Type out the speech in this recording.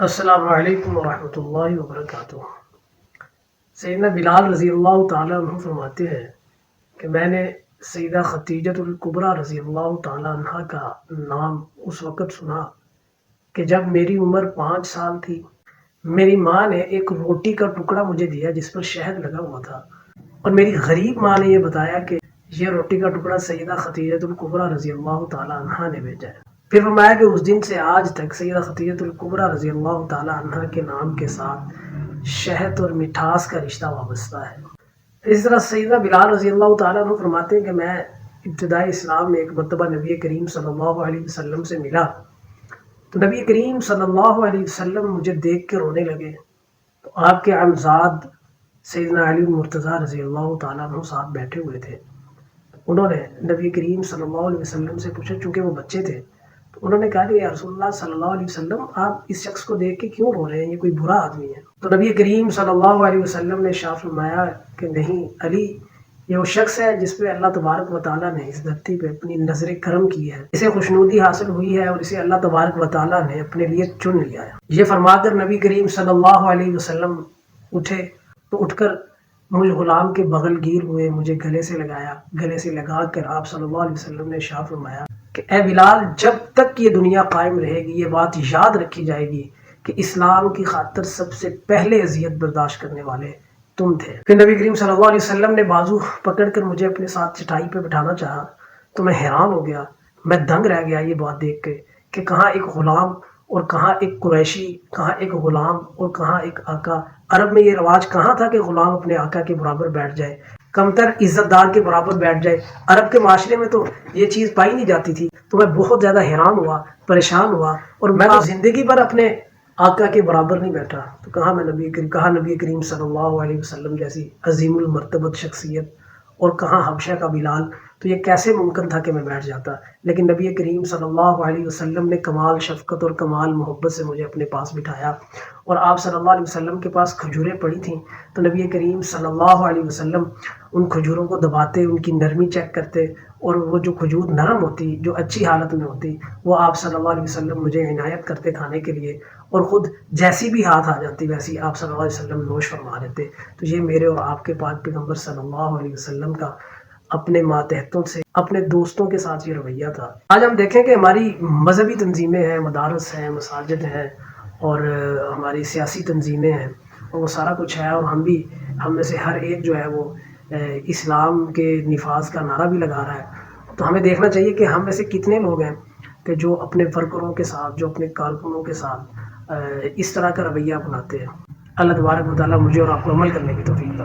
السلام علیکم ورحمۃ اللہ وبرکاتہ۔ سیدنا بلال رضی اللہ تعالیٰ عنہ فرماتے ہیں کہ میں نے سیدہ خدیجہ الکبریٰ رضی اللہ تعالیٰ عنہ کا نام اس وقت سنا کہ جب میری عمر 5 سال تھی۔ میری ماں نے ایک روٹی کا ٹکڑا مجھے دیا جس پر شہد لگا ہوا تھا، اور میری غریب ماں نے یہ بتایا کہ یہ روٹی کا ٹکڑا سیدہ خدیجہ الکبریٰ رضی اللہ تعالیٰ عنہ نے بھیجا ہے۔ پھر فرمایا کہ اس دن سے آج تک سیدہ خدیجہ الکبریٰ رضی اللہ تعالیٰ عنہ کے نام کے ساتھ شہد اور مٹھاس کا رشتہ وابستہ ہے۔ اس طرح سیدہ بلال رضی اللہ تعالیٰ عنہ فرماتے ہیں کہ میں ابتدائی اسلام میں ایک مرتبہ نبی کریم صلی اللہ علیہ وسلم سے ملا تو نبی کریم صلی اللہ علیہ وسلم مجھے دیکھ کے رونے لگے، تو آپ کے عمزاد سیدنا علی مرتضیٰ رضی اللہ تعالیٰ عنہ ساتھ بیٹھے ہوئے تھے۔ انہوں نے نبی کریم صلی اللہ علیہ وسلم سے پوچھا، چونکہ وہ بچے تھے، تو انہوں نے کہا کہ یا رسول اللہ صلی اللہ علیہ وسلم آپ اس شخص کو دیکھ کے کیوں رو رہے ہیں، یہ کوئی برا آدمی ہے؟ تو نبی کریم صلی اللہ علیہ وسلم نے ارشاد فرمایا کہ نہیں علی، یہ وہ شخص ہے جس پہ اللہ تبارک و تعالیٰ نے اس دھرتی پہ اپنی نظر کرم کی ہے، اسے خوشنودی حاصل ہوئی ہے اور اسے اللہ تبارک و تعالیٰ نے اپنے لیے چن لیا ہے۔ یہ فرما کر نبی کریم صلی اللہ علیہ وسلم اٹھے تو اٹھ کر مجھ غلام کے بغل گیر ہوئے، مجھے گلے سے لگایا، گلے سے لگا کر آپ صلی اللہ علیہ وسلم نے ارشاد فرمایا کہ اے بلال، جب تک یہ دنیا قائم رہے گی یہ بات یاد رکھی جائے گی کہ اسلام کی خاطر سب سے پہلے اذیت برداشت کرنے والے تم تھے۔ پھر نبی کریم صلی اللہ علیہ وسلم نے بازو پکڑ کر مجھے اپنے ساتھ چٹائی پہ بٹھانا چاہا تو میں حیران ہو گیا، میں دنگ رہ گیا یہ بات دیکھ کے کہ کہاں ایک غلام اور کہاں ایک قریشی، کہاں ایک غلام اور کہاں ایک آقا۔ عرب میں یہ رواج کہاں تھا کہ غلام اپنے آقا کے برابر بیٹھ جائے، کمتر عزت دار کے برابر بیٹھ جائے؟ عرب کے معاشرے میں تو یہ چیز پائی نہیں جاتی تھی۔ تو میں بہت زیادہ حیران ہوا، پریشان ہوا، اور میں تو زندگی بھر اپنے آقا کے برابر نہیں بیٹھا، تو کہاں نبی کریم صلی اللہ علیہ وسلم جیسی عظیم المرتبت شخصیت، اور کہاں حبشہ کا بلال؟ تو یہ کیسے ممکن تھا کہ میں بیٹھ جاتا؟ لیکن نبی کریم صلی اللہ علیہ وسلم نے کمال شفقت اور کمال محبت سے مجھے اپنے پاس بٹھایا، اور آپ صلی اللہ علیہ وسلم کے پاس کھجوریں پڑی تھیں تو نبی کریم صلی اللہ علیہ وسلم ان کھجوروں کو دباتے، ان کی نرمی چیک کرتے، اور وہ جو کھجور نرم ہوتی، جو اچھی حالت میں ہوتی، وہ آپ صلی اللہ علیہ وسلم مجھے عنایت کرتے کھانے کے لیے، اور خود جیسی بھی ہاتھ آ جاتی ویسی آپ صلی اللہ علیہ وسلم نوش فرما لیتے۔ تو یہ میرے اور آپ کے پاک پیغمبر صلی اللہ علیہ وسلم کا اپنے ماتحتوں سے، اپنے دوستوں کے ساتھ یہ رویہ تھا۔ آج ہم دیکھیں کہ ہماری مذہبی تنظیمیں ہیں، مدارس ہیں، مساجد ہیں، اور ہماری سیاسی تنظیمیں ہیں، اور وہ سارا کچھ ہے، اور ہم میں سے ہر ایک جو ہے وہ اسلام کے نفاذ کا نعرہ بھی لگا رہا ہے۔ تو ہمیں دیکھنا چاہیے کہ ہم میں سے کتنے لوگ ہیں کہ جو اپنے ورکروں کے ساتھ، جو اپنے کارکنوں کے ساتھ اس طرح کا رویہ اپناتے ہیں۔ اللہ تبارک و تعالیٰ مجھے اور آپ کو عمل کرنے کی توفیق دے۔